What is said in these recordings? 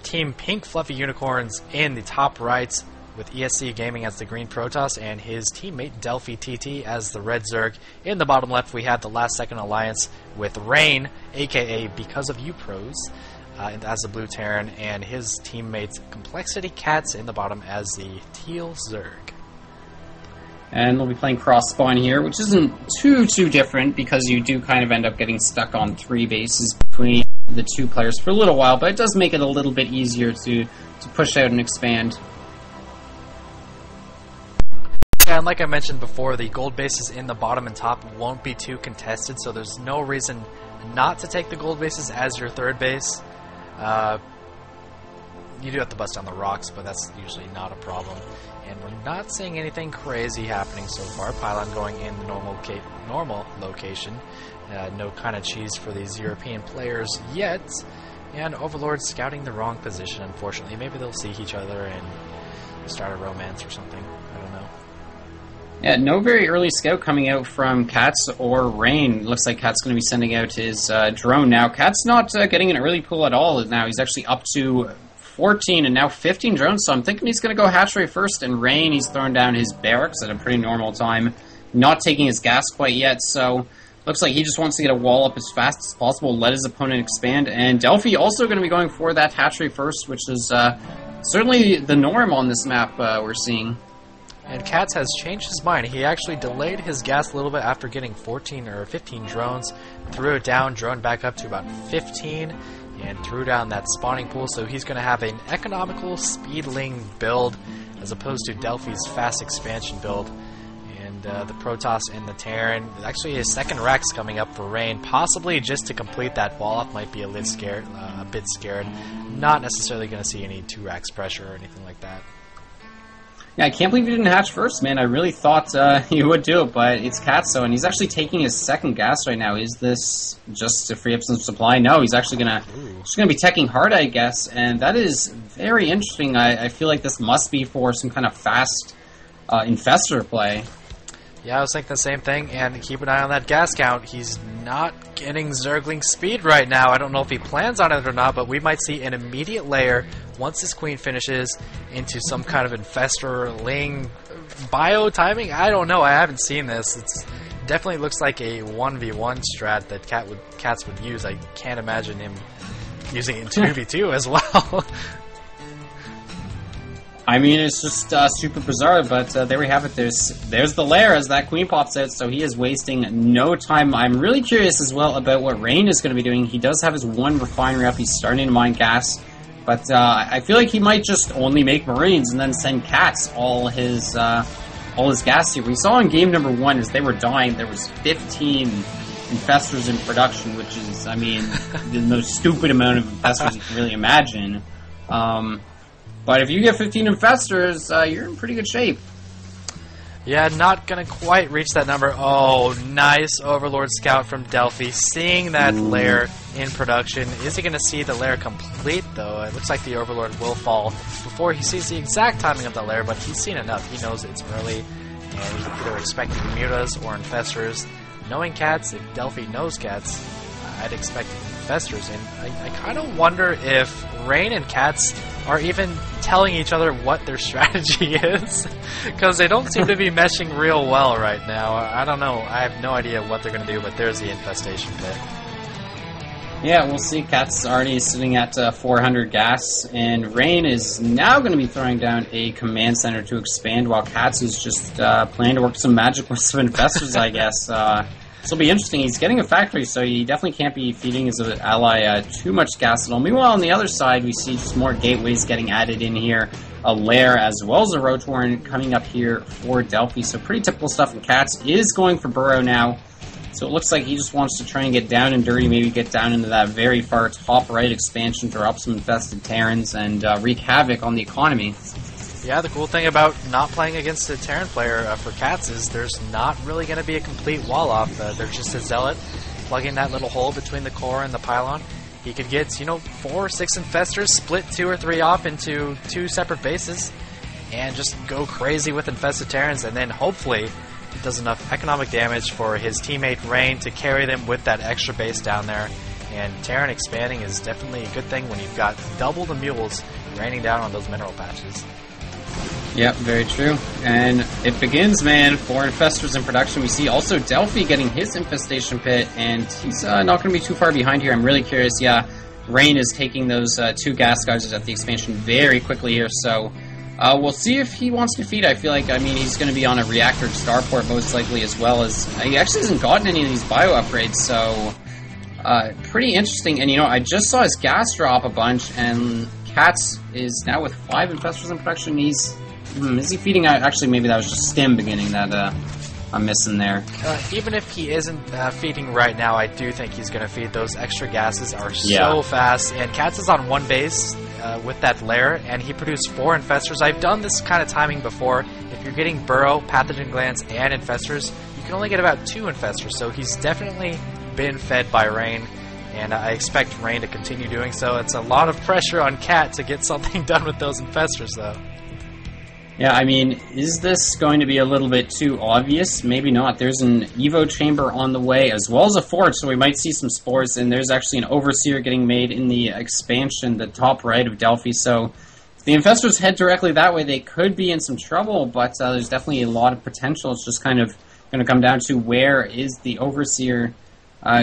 Team Pink Fluffy Unicorns in the top right, with ESC Gaming as the green Protoss and his teammate Delphi TT as the red Zerg. In the bottom left, we have the last second alliance with Rain, aka Because of You Pros, as the blue Terran, and his teammate Complexity CatZ in the bottom as the teal Zerg. And we'll be playing cross spawn here, which isn't too different because you do kind of end up getting stuck on 3 bases between the 2 players for a little while, but it does make it a little bit easier to push out and expand. Yeah, and like I mentioned before, the gold bases in the bottom and top won't be too contested, so there's no reason not to take the gold bases as your third base. You do have to bust down the rocks, but that's usually not a problem. And we're not seeing anything crazy happening so far. Pylon going in the normal location. No kind of cheese for these European players yet. And Overlord scouting the wrong position, unfortunately. Maybe they'll see each other and start a romance or something. I don't know. Yeah, no very early scout coming out from CatZ or Rain. Looks like CatZ's going to be sending out his drone now. CatZ's not getting an early pull at all now. He's actually up to 14 and now 15 drones, so I'm thinking he's going to go hatchery first. And Rain, he's throwing down his barracks at a pretty normal time, not taking his gas quite yet, so looks like he just wants to get a wall up as fast as possible, let his opponent expand. And Delphi also going to be going for that hatchery first, which is certainly the norm on this map we're seeing. And CatZ has changed his mind. He actually delayed his gas a little bit after getting 14 or 15 drones, threw it down, droned back up to about 15, and threw down that spawning pool, so he's going to have an economical speedling build as opposed to Delphi's fast expansion build. And the Protoss and the Terran, actually his second rack's coming up for Rain, possibly just to complete that wall off. Might be a bit scared. Not necessarily going to see any 2 racks pressure or anything like that. Yeah, I can't believe he didn't hatch first, man. I really thought he would do it, but it's CatZ, and he's actually taking his second gas right now. Is this just to free up some supply? No, he's actually gonna be teching hard, I guess, and that is very interesting. I feel like this must be for some kind of fast infestor play. Yeah, I was thinking the same thing, and keep an eye on that gas count. He's not getting Zergling speed right now. I don't know if he plans on it or not, but we might see an immediate layer once this queen finishes into some kind of infestor ling bio timing. I don't know. I haven't seen this. It definitely looks like a 1v1 strat that CatZ would use. I can't imagine him using it in 2v2 as well. I mean, it's just super bizarre, but there we have it. There's the lair as that queen pops out, so he is wasting no time. I'm really curious as well about what Rain is going to be doing. He does have his 1 refinery up. He's starting to mine gas, but I feel like he might just only make Marines and then send CatZ all his gas here. We saw in game number 1 as they were dying, there was 15 infestors in production, which is, I mean, the most stupid amount of infestors you can really imagine. But if you get 15 infestors, you're in pretty good shape. Yeah, not going to quite reach that number. Oh, nice Overlord Scout from Delphi. Seeing that lair in production. Is he going to see the lair complete, though? It looks like the Overlord will fall before he sees the exact timing of the lair, but he's seen enough. He knows it's early, and he's either expecting mutas or infestors. Knowing CatZ, if Delphi knows CatZ, I'd expect infestors. And I kind of wonder if Rain and CatZ are even telling each other what their strategy is, because they don't seem to be meshing real well right now. I don't know. I have no idea what they're going to do, but there's the infestation pit. Yeah, we'll see. CatZ already sitting at 400 gas, and Rain is now going to be throwing down a command center to expand, while CatZ is just planning to work some magic with some infestors, I guess. This will be interesting. He's getting a factory, so he definitely can't be feeding his ally too much gas at all. Meanwhile, on the other side, we see just more gateways getting added in here. A lair as well as a Rotorn coming up here for Delphi. So pretty typical stuff. And CatZ is going for Burrow now. So it looks like he just wants to try and get down and dirty, maybe get down into that very far top right expansion, throw up some infested Terrans, and wreak havoc on the economy. Yeah, the cool thing about not playing against a Terran player for CatZ is there's not really going to be a complete wall-off. There's just a Zealot plugging that little hole between the core and the pylon. He could get, 4 or 6 infestors, split 2 or 3 off into 2 separate bases, and just go crazy with infested Terrans, and then hopefully it does enough economic damage for his teammate Rain to carry them with that extra base down there And Terran expanding is definitely a good thing when you've got double the mules raining down on those mineral patches. Yep, very true. And it begins, man. 4 infestors in production. We see also Delphi getting his infestation pit, and he's not going to be too far behind here. I'm really curious. Yeah, Rain is taking those 2 gas guards at the expansion very quickly here, so we'll see if he wants to feed. I feel like, he's going to be on a reactor starport most likely, as well as he actually hasn't gotten any of these bio upgrades, so pretty interesting. And I just saw his gas drop a bunch, and CatZ is now with 5 infestors in production. Is he feeding? Actually, maybe that was just Stim beginning that I'm missing there. Even if he isn't feeding right now, I do think he's going to feed. Those extra gases are so fast, and CatZ is on 1 base with that lair, and he produced 4 infestors. I've done this kind of timing before. If you're getting burrow, pathogen glands, and infestors, you can only get about 2 infestors, so he's definitely been fed by Rain, and I expect Rain to continue doing so. It's a lot of pressure on Cat to get something done with those infestors, though. Yeah, is this going to be a little bit too obvious? Maybe not. There's an Evo chamber on the way, as well as a forge, so we might see some spores, and there's actually an Overseer getting made in the expansion, the top right of Delphi, so if the infestors head directly that way, they could be in some trouble, but there's definitely a lot of potential. It's just kind of going to come down to where is the Overseer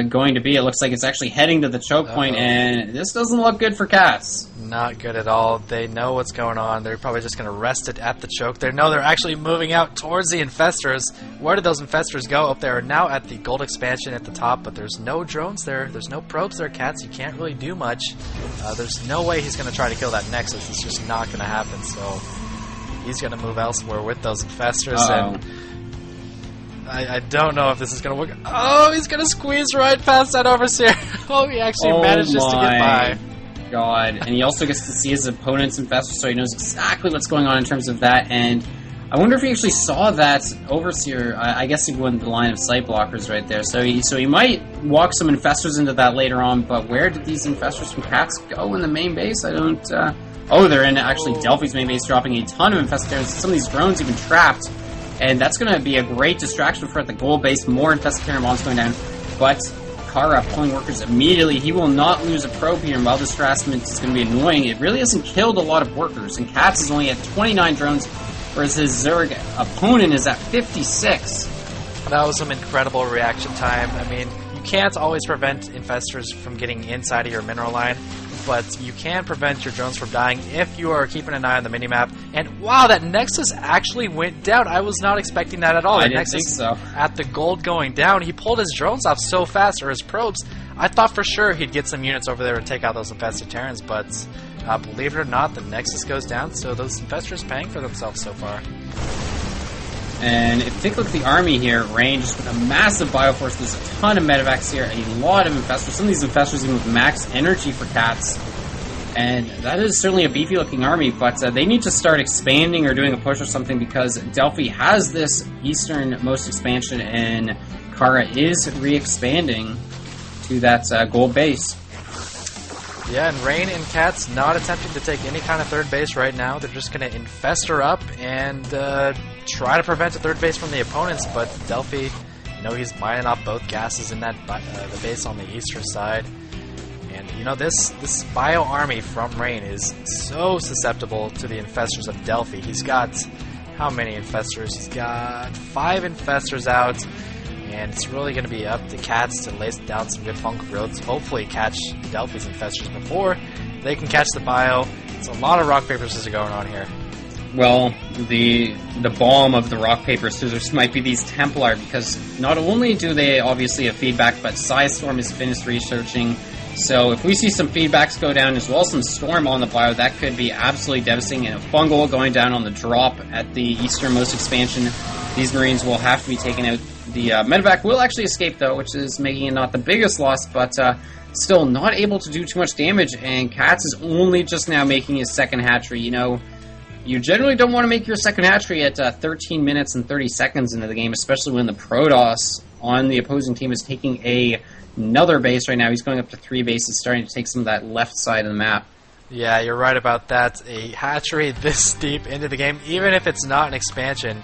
going to be. It looks like it's actually heading to the choke point, and this doesn't look good for CatZ. Not good at all. They know what's going on. They're probably just going to rest it at the choke. They know they're actually moving out towards the infestors. Where did those infestors go? Up there, now at the gold expansion at the top, but there's no drones there. There's no probes there, CatZ. You can't really do much. There's no way he's going to try to kill that Nexus. It's just not going to happen, so he's going to move elsewhere with those infestors. And I don't know if this is going to work. Oh, he's going to squeeze right past that Overseer. Oh, he actually manages to get by. God. And he also gets to see his opponent's infestor, so he knows exactly what's going on in terms of that. And I wonder if he actually saw that Overseer. I guess he went the line of sight blockers right there. So he might walk some infestors into that later on, but where did these infestors from CatZ go in the main base? I don't... Oh, they're in actually Delphi's main base, dropping a ton of infestors. Some of these drones even trapped. And that's going to be a great distraction for the gold base. More infested bombs going down. But kAra pulling workers immediately. He will not lose a probe here. And while this harassment is going to be annoying, it really hasn't killed a lot of workers. And CatZ is only at 29 drones, whereas his Zerg opponent is at 56. That was some incredible reaction time. You can't always prevent infestors from getting inside of your mineral line, but you can prevent your drones from dying if you are keeping an eye on the minimap. And wow, that Nexus actually went down. I was not expecting that at all. I didn't think so. At the gold going down, he pulled his drones off so fast, or his probes. I thought for sure he'd get some units over there and take out those infested Terrans, but believe it or not, the Nexus goes down, so those infestors paying for themselves so far. And if you take a look at the army here, Rain just with a massive bioforce. There's a ton of medevacs here, a lot of infestors. Some of these infestors even with max energy for CatZ. And that is certainly a beefy looking army, but they need to start expanding or doing a push or something, because Delphi has this easternmost expansion and kAra is re-expanding to that gold base. Yeah, and Rain and CatZ not attempting to take any kind of third base right now. They're just going to infester up and try to prevent a third base from the opponents, but Delphi, he's mining off both gases in that the base on the eastern side. And, this bio army from Rain is so susceptible to the infestors of Delphi. He's got, how many infestors? He's got 5 infestors out. And it's really going to be up to CatZ to lay down some good funk roads. Hopefully catch Delphi's infestors before they can catch the bio. It's a lot of rock, paper, scissors going on here. Well, the bomb of the rock, paper, scissors might be these Templar, because not only do they obviously have feedback, but Psystorm is finished researching. So if we see some feedbacks go down, as well as some storm on the bio, that could be absolutely devastating. And a fungal going down on the drop at the easternmost expansion, these Marines will have to be taken out. The medevac will actually escape, though, which is making it not the biggest loss, but still not able to do too much damage. And CatZ is only just now making his second hatchery. You generally don't want to make your second hatchery at 13 minutes and 30 seconds into the game, especially when the Protoss on the opposing team is taking another base right now. He's going up to 3 bases, starting to take some of that left side of the map. Yeah, you're right about that. A hatchery this deep into the game, even if it's not an expansion,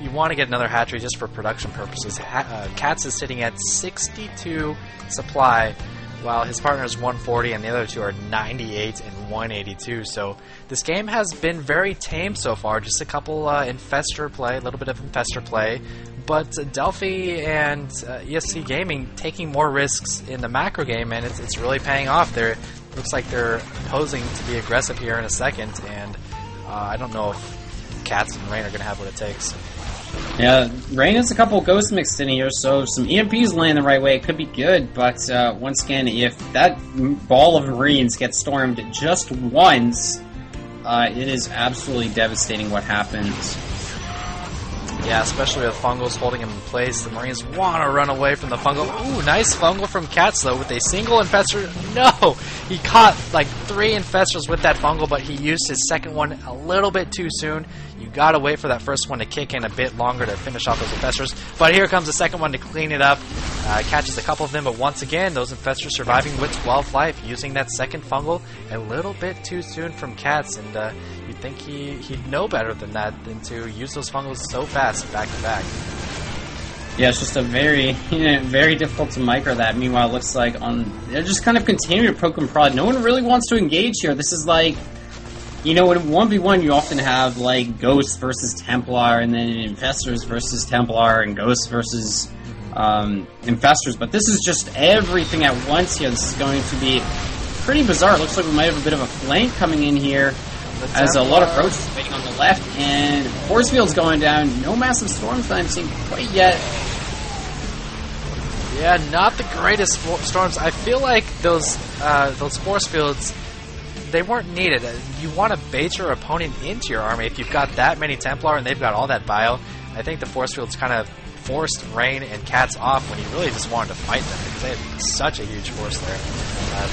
you want to get another hatchery just for production purposes. CatZ is sitting at 62 supply while his partner is 140 and the other two are 98 and 182. So this game has been very tame so far. Just a couple infestor play, a little bit of infestor play. But Delphi and ESC Gaming taking more risks in the macro game, and it's really paying off. Looks like they're posing to be aggressive here in a second, and I don't know if CatZ and Rain are going to have what it takes. Yeah, Rain has a couple ghosts mixed in here, so if some EMPs land the right way, it could be good. But once again, if that ball of Marines gets stormed just once, it is absolutely devastating what happens. Yeah, especially with Fungals holding him in place. The Marines want to run away from the Fungal. Ooh, nice Fungal from CatZ, though, with a single Infestor. No! He caught, like, 3 Infestors with that Fungal, but he used his second one a little bit too soon. You gotta wait for that first one to kick in a bit longer to finish off those Infestors. But here comes the second one to clean it up. Catches a couple of them, but once again, those Infestors surviving with 12 life, using that second Fungal a little bit too soon from CatZ, and you'd think he'd know better than that, than to use those Fungals so fast back to back. Yeah, it's just a very, very difficult to micro that. Meanwhile, it looks like they're just kind of continuing to poke and prod. No one really wants to engage here. This is like, in 1v1 you often have like Ghosts versus Templar, and then Infestors versus Templar, and Ghosts versus Infestors. But this is just everything at once here. This is going to be pretty bizarre. It looks like we might have a bit of a flank coming in here, as a lot of roaches waiting on the left, and force field's going down. No massive storms that I'm seeing quite yet. Yeah, not the greatest storms. I feel like those force fields, they weren't needed. You want to bait your opponent into your army if you've got that many Templar and they've got all that bio. I think the force fields kind of forced Rain and CatZ off when he really just wanted to fight them because they had such a huge force there.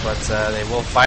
But they will fight.